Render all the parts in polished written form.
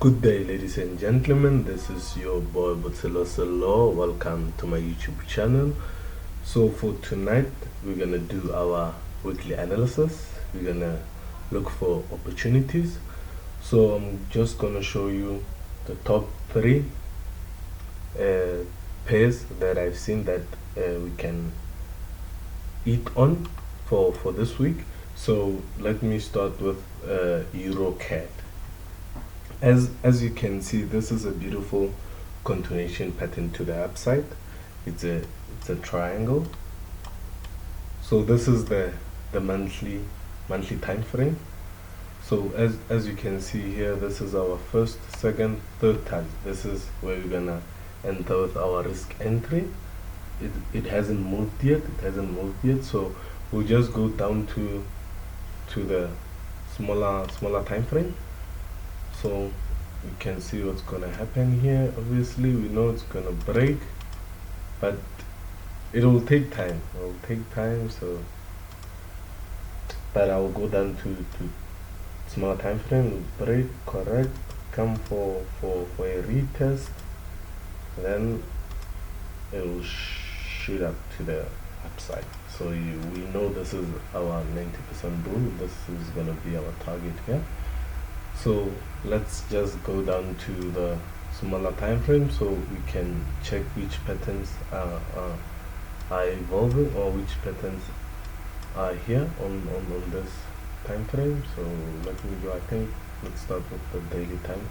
Good day, ladies and gentlemen. This is your boy Botshelo Sello. Welcome to my YouTube channel. So for tonight, we're gonna do our weekly analysis. We're gonna look for opportunities. So I'm just gonna show you the top three pairs that I've seen that we can eat on for this week. So let me start with Euro CAD. As you can see, this is a beautiful continuation pattern to the upside. It's a triangle. So this is the monthly time frame. So as you can see here, this is our first, second, third time. This is where we're gonna enter with our risk entry. It hasn't moved yet. So we'll just go down to the smaller time frame. So you can see what's gonna happen here. Obviously we know it's gonna break, but it will take time. So but I will go down to small time frame, break, correct, come for a retest, then it will shoot up to the upside. So we know this is our 90% rule. This is gonna be our target here. So let's just go down to the smaller time frame so we can check which patterns are evolving or which patterns are here on this time frame. So let me go. I think let's start with the daily time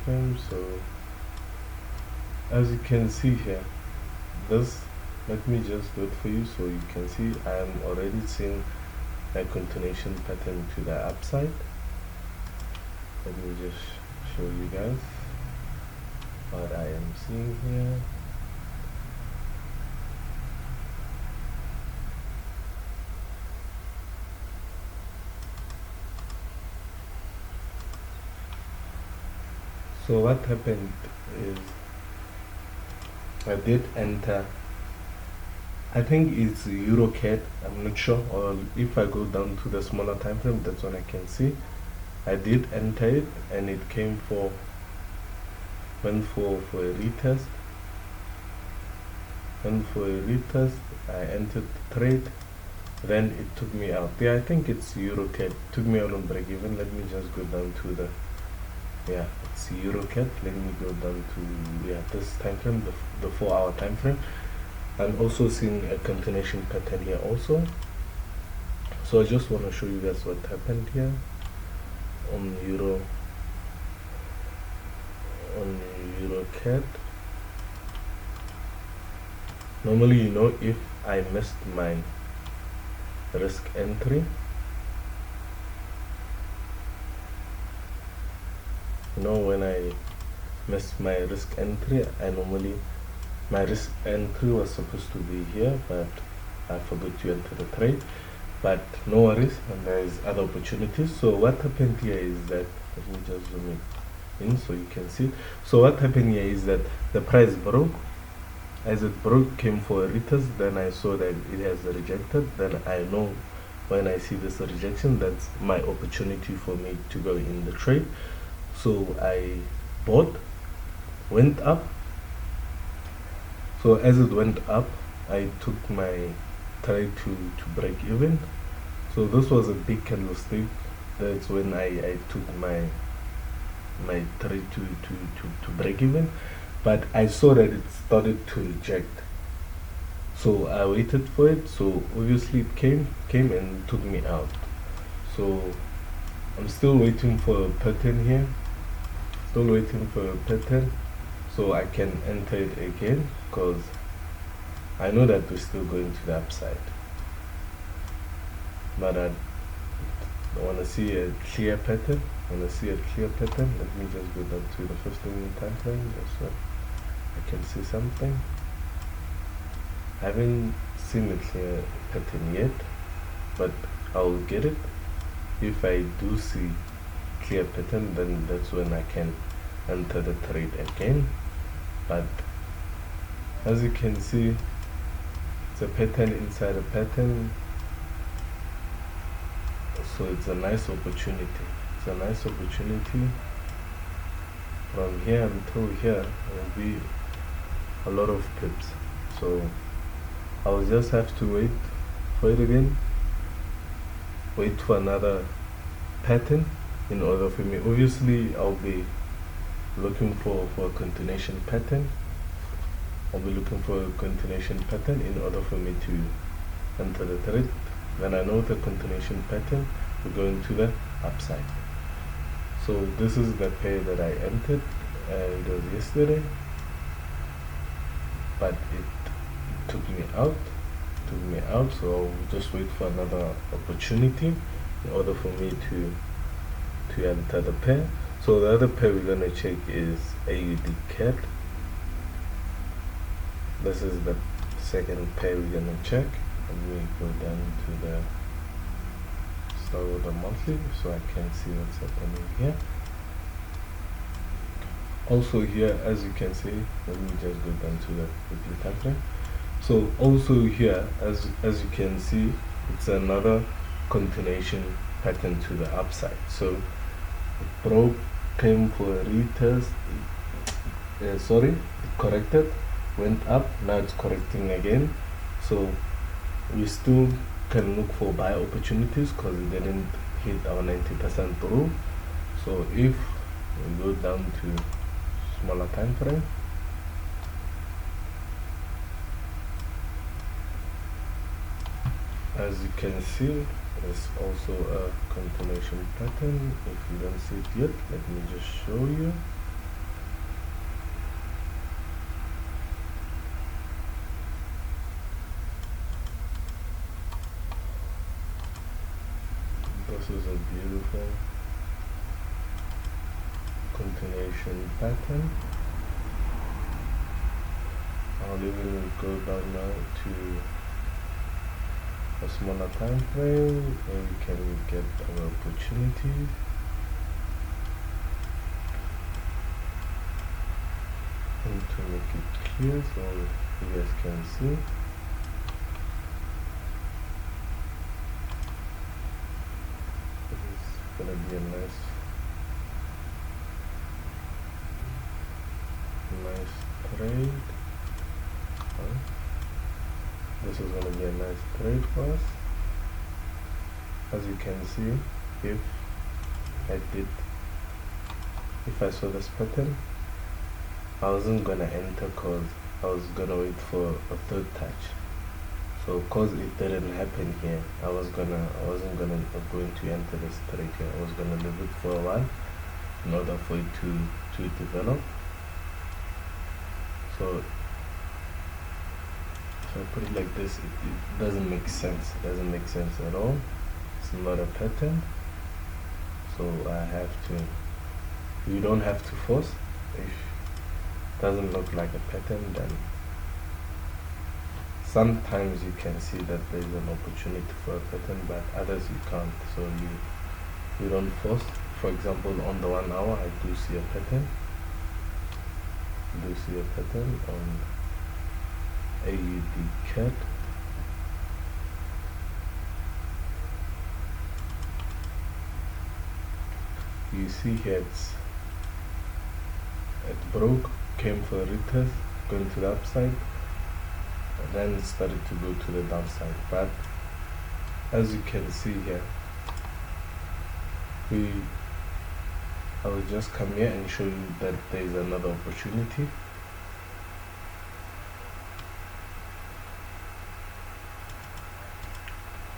frame. So as you can see here, this, let me just do it for you so you can see I am already seeing a continuation pattern to the upside. Let me just show you guys what I am seeing here. So what happened is I did enter, I think it's EuroCAD, I'm not sure, or if I go down to the smaller time frame, that's when I can see. I did enter it and it went for a retest. I entered the trade, then it took me out. Yeah, I think it's EuroCAD, took me out on break even. Let me just go down to the, yeah, it's EuroCAD. Let me go down to, yeah, this time frame, the 4-hour time frame. I'm also seeing a continuation pattern here also. So I just want to show you guys what happened here on EuroCAD. Normally, you know, if I missed my risk entry, you know, when I missed my risk entry, my risk entry was supposed to be here, but I forgot to enter the trade. But no worries, and there is other opportunities. So what happened here is that, let me just zoom in so you can see. So what happened here is that the price broke. As it broke, came for a retest, then I saw that it has rejected. Then I know when I see this rejection, that's my opportunity for me to go in the trade. So I bought, went up. So as it went up, I took my trade to break even. So this was a big candlestick. That's when I took my trade to break even. But I saw that it started to reject. So I waited for it. So obviously it came and took me out. So I'm still waiting for a pattern here. So I can enter it again, because I know that we're still going to the upside, but I want to see a clear pattern. Let me just go down to the 15-minute time frame. That's what I can see something. I haven't seen a clear pattern yet, but I'll get it. If I do see clear pattern, then that's when I can enter the trade again. But as you can see, it's a pattern inside a pattern, so it's a nice opportunity. it's a nice opportunity. From here until here will be a lot of pips, so I'll just have to wait for it again, wait for another pattern in order for me. Obviously I'll be looking for a continuation pattern. I'll be looking for a continuation pattern in order for me to enter the trade. When I know the continuation pattern, we're going to the upside. So this is the pair that I entered. It was yesterday, but it took me out. So I'll just wait for another opportunity in order for me to enter the pair. So the other pair we're gonna check is AUD CAD. This is the second pair we're gonna check, and we go down to the start with the monthly so I can see what's happening here. Also here, as you can see, let me just go down to the weekly time frame. So also here, as you can see, it's another continuation pattern to the upside. So it broke, came for a retest, it corrected, went up, now it's correcting again. So we still can look for buy opportunities because it didn't hit our 90% rule. So if we go down to smaller time frame, as you can see, it's also a continuation pattern. If you don't see it yet, let me just show you. This is a beautiful continuation pattern. I'll even go down now to a smaller time frame where we can get our opportunity. And to make it clear so you guys can see. This is gonna be a nice trade. This is going to be a nice trade for us. As you can see, if I saw this pattern, I wasn't going to enter because I was going to wait for a third touch. So because it didn't happen here, I wasn't going to enter this trade here. I was going to leave it for a while in order for it to develop. So if I put it like this, it doesn't make sense. It doesn't make sense at all. It's not a pattern. So you don't have to force. If it doesn't look like a pattern, then sometimes you can see that there's an opportunity for a pattern, but others you can't. So you don't force. For example, on the 1 hour, I do see a pattern. On AUD CAD. You see here it broke, came for a retest, going to the upside, and then it started to go to the downside. But as you can see here, I will just come here and show you that there is another opportunity.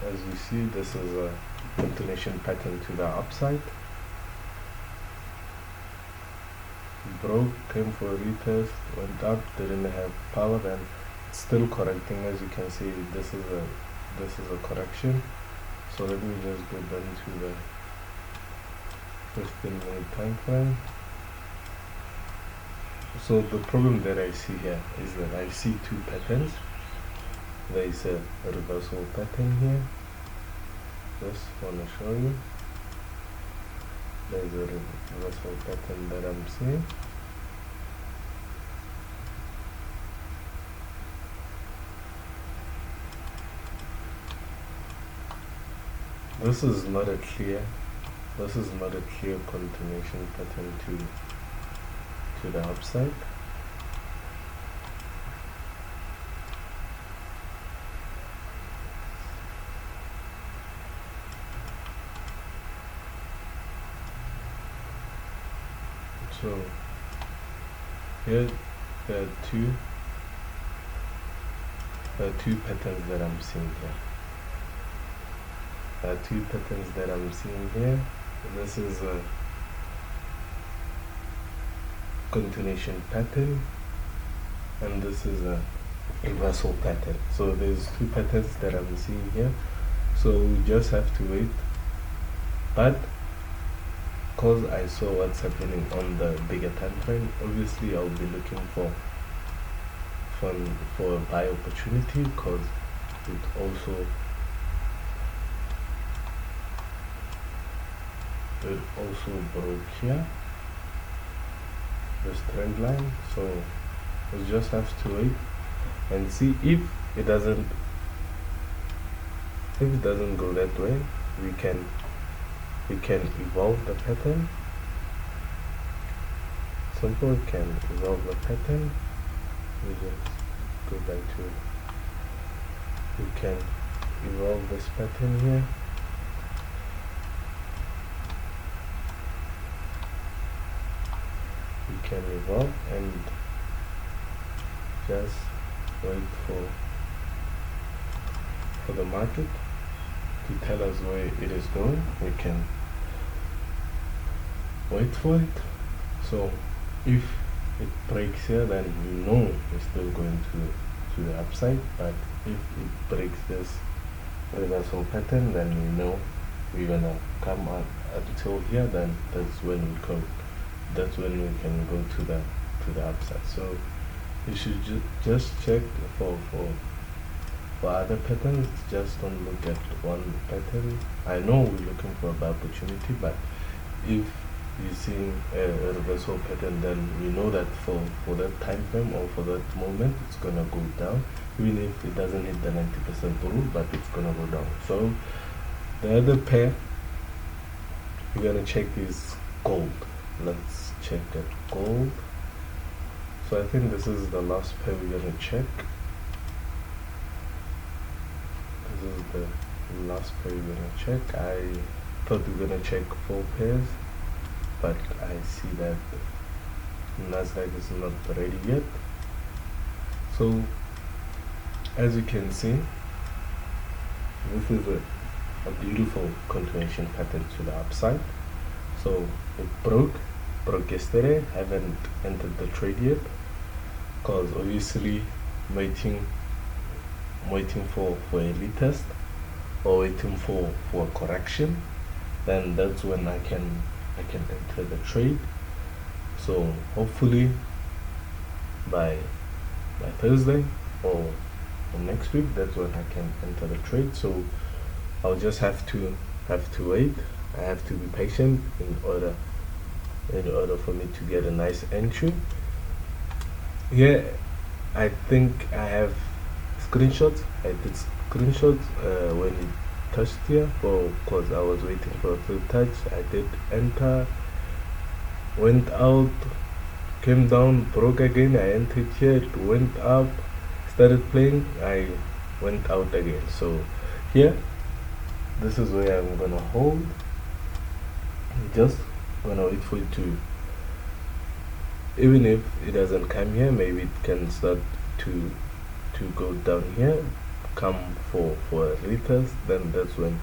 As you see, this is a continuation pattern to the upside. Broke, came for a retest, went up, didn't have power, then it's still correcting. As you can see, this is a correction. So let me just go down to the 15-minute time frame. So the problem that I see here is that I see two patterns. There is a reversal pattern here. Just want to show you. There is a reversal pattern that I'm seeing. This is not a clear this is not a clear continuation pattern to the upside. So here there are two patterns that I'm seeing here. There are two patterns that I'm seeing here. This is a continuation pattern, and this is a reversal pattern. So there's two patterns that I'm seeing here. So we just have to wait. But because I saw what's happening on the bigger time frame, obviously I'll be looking for a buy opportunity, because it also broke here, this trend line. So we just have to wait and see if it doesn't go that way. We can evolve the pattern. Simple, we can evolve the pattern. We just go back to it. We can evolve this pattern here. We can evolve and just wait for the market to tell us where it is going. We can wait for it. So if it breaks here, then we know it's still going to the upside. But if it breaks this reversal pattern, then we know we're gonna come up until here. Then that's when we can go to the upside. So you should just check for other patterns. Just don't look at one pattern. I know we're looking for an opportunity, but if you're seeing a reversal pattern, then we know that for that time frame or for that moment, it's gonna go down, even if it doesn't hit the 90% rule, but it's gonna go down. So the other pair we're gonna check is gold. Let's check at gold. So I think this is the last pair we're gonna check. This is the last pair we're gonna check. I thought we were gonna check 4 pairs, but I see that Nasdaq is not ready yet. So as you can see, this is a beautiful continuation pattern to the upside. So it broke yesterday. Haven't entered the trade yet, because obviously waiting for a retest or waiting for a correction, then that's when I can enter the trade. So hopefully by Thursday or next week, that's when I can enter the trade. So I'll just have to wait. I have to be patient in order for me to get a nice entry. Yeah, I think I have screenshots. I did screenshots when it touched here, because I was waiting for it to touch. I did enter, went out, came down, broke again. I entered here, it went up, started playing, I went out again. So here, this is where I'm gonna hold. Just gonna wait for it to, even if it doesn't come here, maybe it can start to go down here, come for a retest. Then that's when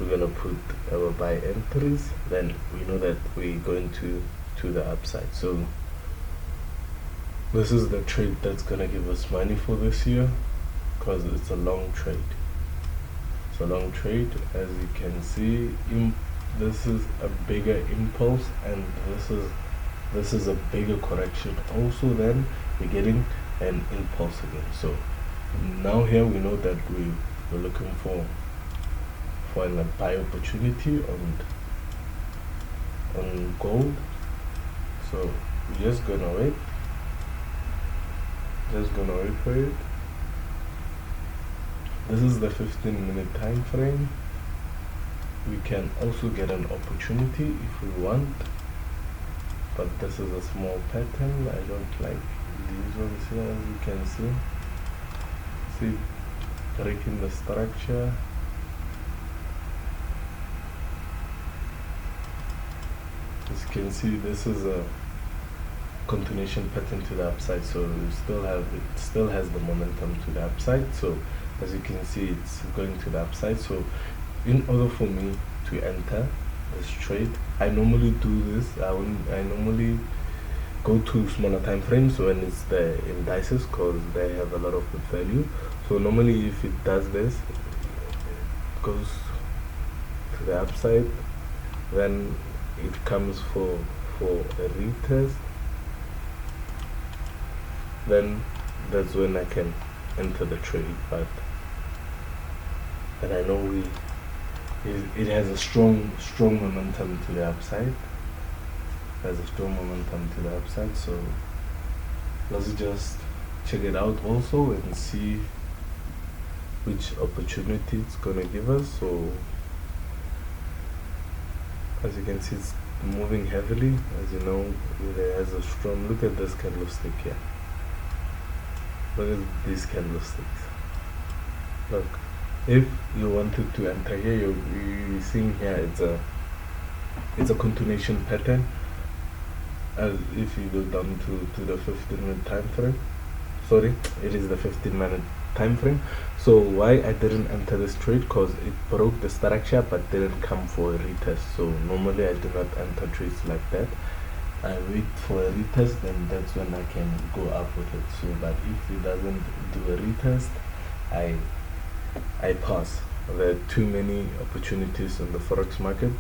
we're gonna put our buy entries. Then we know that we're going to the upside. So this is the trade that's gonna give us money for this year, because it's a long trade. It's a long trade. As you can see, this is a bigger impulse, and this is a bigger correction also. Then we're getting an impulse again. So now here we know that we're looking for a buy opportunity on gold. So we're just gonna wait for it. This is the 15-minute time frame. We can also get an opportunity if we want, but this is a small pattern. I don't like these ones here, as you can see breaking the structure. As you can see, this is a continuation pattern to the upside, so it still has the momentum to the upside. So as you can see, it's going to the upside. So in order for me to enter this trade, I normally do this. I normally go to smaller time frames when it's the indices, because they have a lot of good value. So normally if it does this, it goes to the upside, then it comes for a retest, then that's when I can enter the trade. But and I know it has a strong momentum to the upside. Has a strong momentum to the upside. So let's just check it out also and see which opportunity it's gonna give us. So as you can see, it's moving heavily. As you know, it has a strong, look at this candlestick here. Look at these candlesticks. Look, if you wanted to enter here, you're seeing here it's a continuation pattern. As if you go down to the 15-minute time frame, sorry, it is the 15-minute time frame. So why I didn't enter this trade, because it broke the structure but didn't come for a retest. So normally I do not enter trades like that. I wait for a retest, then that's when I can go up with it. So but if it doesn't do a retest, I pass. There are too many opportunities in the forex market.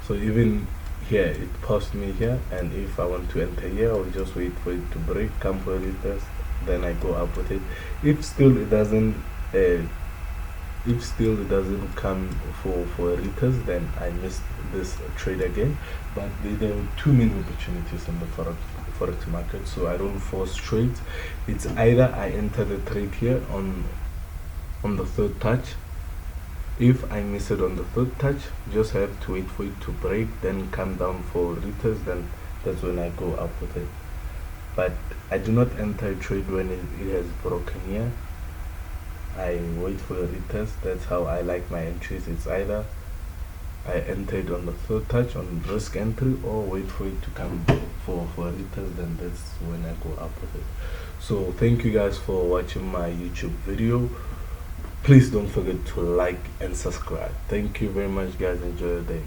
So even here it paused me here, and if I want to enter here, I'll just wait for it to break, come for a retest, then I go up with it. If still it doesn't come for a retest, then I missed this trade again. But there are too many opportunities in the forex market, so I don't force trades. It's either I enter the trade here on the third touch. If I miss it on the third touch, just have to wait for it to break, then come down for retest, then that's when I go up with it. But I do not enter a trade when it has broken here. I wait for a retest. That's how I like my entries. It's either I enter it on the third touch on risk entry, or wait for it to come for a retest, then that's when I go up with it. So thank you guys for watching my YouTube video. Please don't forget to like and subscribe. Thank you very much, guys. Enjoy your day.